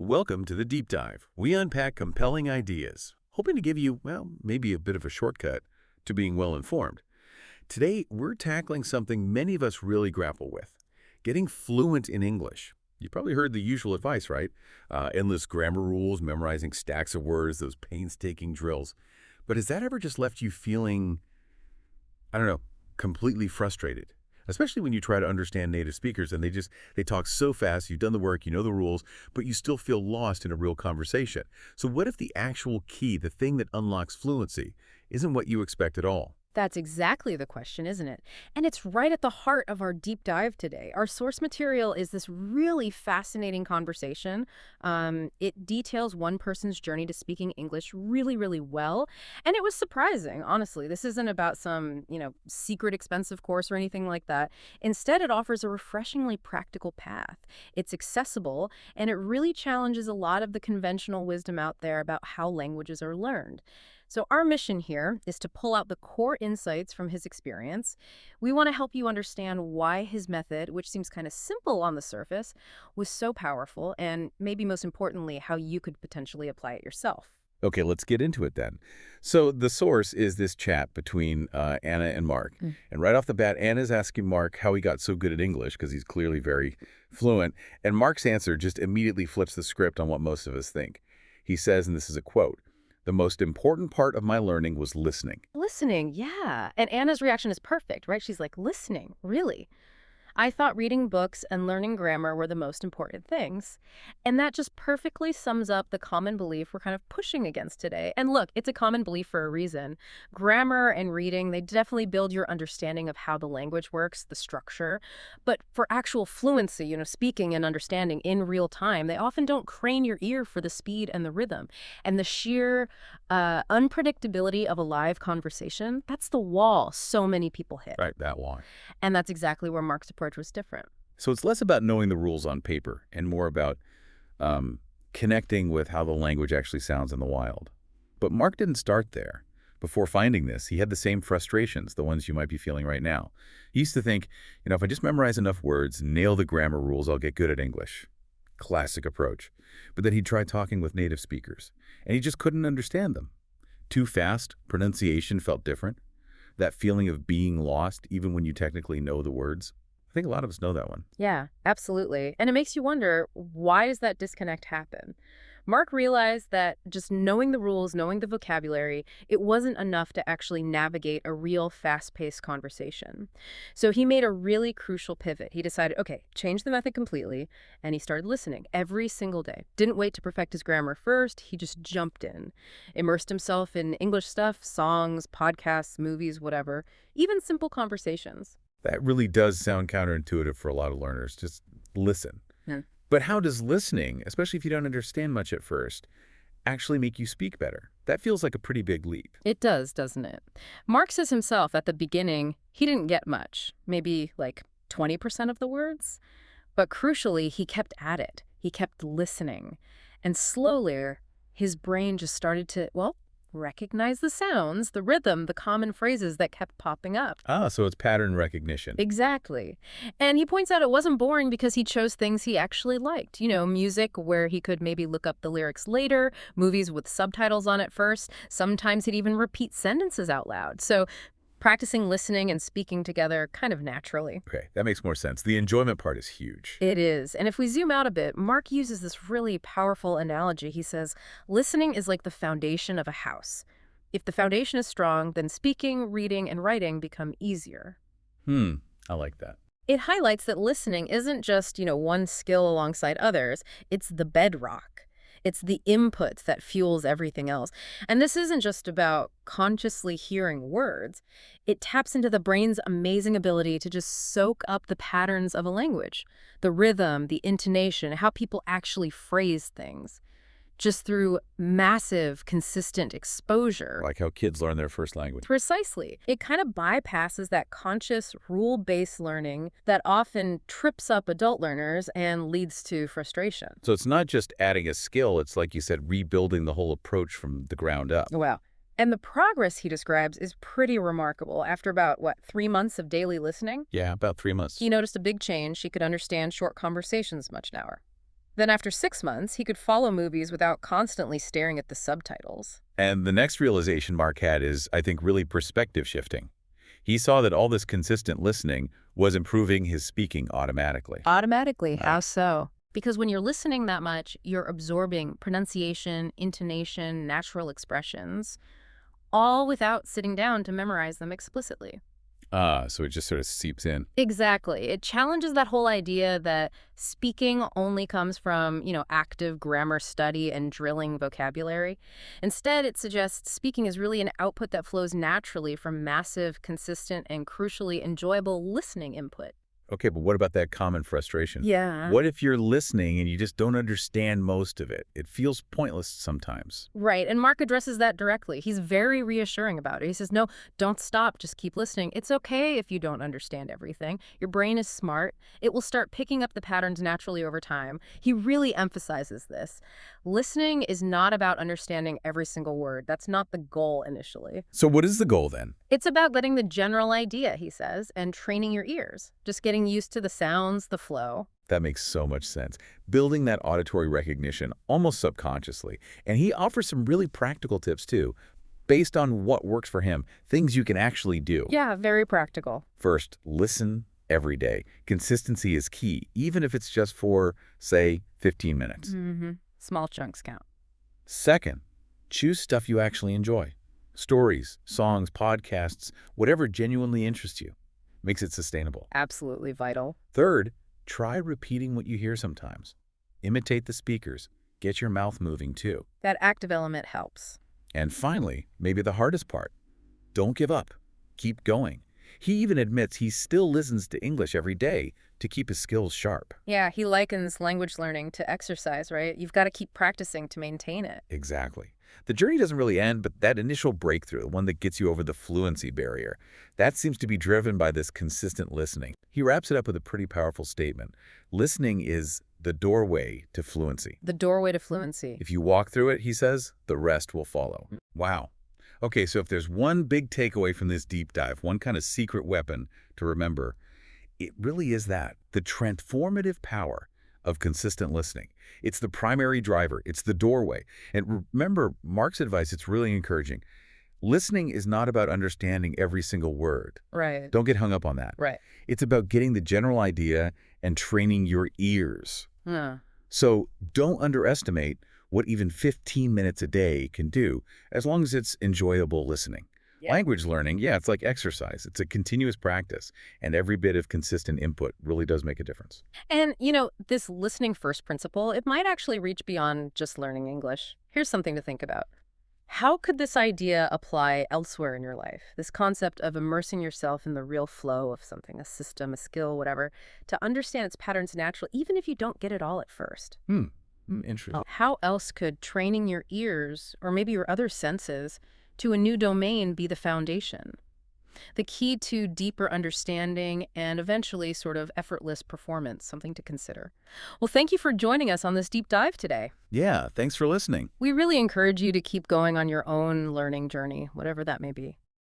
Welcome to the Deep Dive. We unpack compelling ideas, hoping to give you, well, maybe a bit of a shortcut to being well informed. Today, we're tackling something many of us really grapple with, getting fluent in English. You probably heard the usual advice, right? Endless grammar rules, memorizing stacks of words, those painstaking drills. But has that ever just left you feeling, I don't know, completely frustrated? Especially when you try to understand native speakers and they talk so fast, you've done the work, you know the rules, but you still feel lost in a real conversation. So what if the actual key, the thing that unlocks fluency, isn't what you expect at all? That's exactly the question, isn't it? And it's right at the heart of our deep dive today. Our source material is this really fascinating conversation. It details one person's journey to speaking English really, really well. And it was surprising, honestly. This isn't about some, secret expensive course or anything like that. Instead, it offers a refreshingly practical path. It's accessible, and it really challenges a lot of the conventional wisdom out there about how languages are learned. So our mission here is to pull out the core insights from his experience. We want to help you understand why his method, which seems kind of simple on the surface, was so powerful, and maybe most importantly, how you could potentially apply it yourself. Okay, let's get into it then. So the source is this chat between Anna and Mark. And right off the bat, Anna's asking Mark how he got so good at English, because he's clearly very fluent. And Mark's answer just immediately flips the script on what most of us think. He says, and this is a quote, "The most important part of my learning was listening." Listening, yeah. And Anna's reaction is perfect, right? She's like, listening, really? I thought reading books and learning grammar were the most important things. And that just perfectly sums up the common belief we're kind of pushing against today. And look, it's a common belief for a reason. Grammar and reading, they definitely build your understanding of how the language works, the structure. But for actual fluency, speaking and understanding in real time, they often don't train your ear for the speed and the rhythm. And the sheer unpredictability of a live conversation, that's the wall so many people hit. Right, that wall. And that's exactly where Mark's approach was different. So it's less about knowing the rules on paper and more about connecting with how the language actually sounds in the wild. But Mark didn't start there. Before finding this, he had the same frustrations, the ones you might be feeling right now. He used to think, if I just memorize enough words, nail the grammar rules, I'll get good at English. Classic approach. But then he'd try talking with native speakers, and he just couldn't understand them. Too fast, pronunciation felt different. That feeling of being lost, even when you technically know the words. I think a lot of us know that one. Yeah, absolutely. And it makes you wonder, why does that disconnect happen? Mark realized that just knowing the rules, knowing the vocabulary, it wasn't enough to actually navigate a real fast-paced conversation. So he made a really crucial pivot. He decided, okay, change the method completely, and he started listening every single day. Didn't wait to perfect his grammar first, he just jumped in. Immersed himself in English stuff, songs, podcasts, movies, whatever, even simple conversations. That really does sound counterintuitive for a lot of learners. Just listen. Yeah. But how does listening, especially if you don't understand much at first, actually make you speak better? That feels like a pretty big leap. It does, doesn't it? Mark says himself at the beginning, he didn't get much, maybe like 20% of the words. But crucially, he kept at it. He kept listening. And slowly, his brain just started to, recognize the sounds, the rhythm, the common phrases that kept popping up. Ah, so it's pattern recognition. Exactly. And he points out it wasn't boring because he chose things he actually liked. Music where he could maybe look up the lyrics later, movies with subtitles on at first. Sometimes he'd even repeat sentences out loud. So practicing listening and speaking together kind of naturally. Okay, that makes more sense. The enjoyment part is huge. It is. And if we zoom out a bit, Mark uses this really powerful analogy. He says, listening is like the foundation of a house. If the foundation is strong, then speaking, reading, and writing become easier. I like that. It highlights that listening isn't just, one skill alongside others. It's the bedrock. It's the input that fuels everything else. And this isn't just about consciously hearing words. It taps into the brain's amazing ability to just soak up the patterns of a language, the rhythm, the intonation, how people actually phrase things, just through massive, consistent exposure. Like how kids learn their first language. Precisely. It kind of bypasses that conscious, rule-based learning that often trips up adult learners and leads to frustration. So it's not just adding a skill, it's like you said, rebuilding the whole approach from the ground up. Wow. And the progress he describes is pretty remarkable. After about, 3 months of daily listening? Yeah, about 3 months. He noticed a big change. He could understand short conversations much now. Then after 6 months, he could follow movies without constantly staring at the subtitles. And the next realization Mark had is, I think, really perspective shifting. He saw that all this consistent listening was improving his speaking automatically. Automatically, Uh, how so? Because when you're listening that much, you're absorbing pronunciation, intonation, natural expressions, all without sitting down to memorize them explicitly. so it just sort of seeps in. Exactly. It challenges that whole idea that speaking only comes from, active grammar study and drilling vocabulary. Instead, it suggests speaking is really an output that flows naturally from massive, consistent, and crucially enjoyable listening input. Okay, but what about that common frustration? Yeah. What if you're listening and you just don't understand most of it? It feels pointless sometimes. Right. And Mark addresses that directly. He's very reassuring about it. He says, no, don't stop. Just keep listening. It's okay if you don't understand everything. Your brain is smart. It will start picking up the patterns naturally over time. He really emphasizes this. Listening is not about understanding every single word. That's not the goal initially. So what is the goal then? It's about getting the general idea, he says, and training your ears. Just getting used to the sounds, the flow. That makes so much sense. Building that auditory recognition almost subconsciously. And he offers some really practical tips too, based on what works for him, things you can actually do. Yeah, very practical. First, listen every day. Consistency is key, even if it's just for, say, 15 minutes. Mm-hmm. Small chunks count. Second, choose stuff you actually enjoy. Stories, songs, podcasts, whatever genuinely interests you. Makes it sustainable. Absolutely vital. Third, try repeating what you hear sometimes. Imitate the speakers. Get your mouth moving too. That active element helps. And finally, maybe the hardest part, don't give up. Keep going. He even admits he still listens to English every day to keep his skills sharp. Yeah, he likens language learning to exercise, right? You've got to keep practicing to maintain it. Exactly. The journey doesn't really end, but that initial breakthrough, the one that gets you over the fluency barrier, that seems to be driven by this consistent listening. He wraps it up with a pretty powerful statement. Listening is the doorway to fluency. The doorway to fluency. If you walk through it, he says, the rest will follow. Wow. Okay, so if there's one big takeaway from this deep dive, one kind of secret weapon to remember, it really is that, the transformative power of consistent listening. It's the primary driver. It's the doorway. And remember, Mark's advice, it's really encouraging. Listening is not about understanding every single word. Right. Don't get hung up on that. Right. It's about getting the general idea and training your ears. Huh. So don't underestimate what even 15 minutes a day can do, as long as it's enjoyable listening. Yeah. Language learning, yeah, it's like exercise. It's a continuous practice, and every bit of consistent input really does make a difference. And, this listening first principle, it might actually reach beyond just learning English. Here's something to think about. How could this idea apply elsewhere in your life? This concept of immersing yourself in the real flow of something, a system, a skill, whatever, to understand its patterns naturally, even if you don't get it all at first. Interesting. How else could training your ears, or maybe your other senses, to a new domain be the foundation? The key to deeper understanding and eventually sort of effortless performance, something to consider. Well, thank you for joining us on this deep dive today. Yeah, thanks for listening. We really encourage you to keep going on your own learning journey, whatever that may be.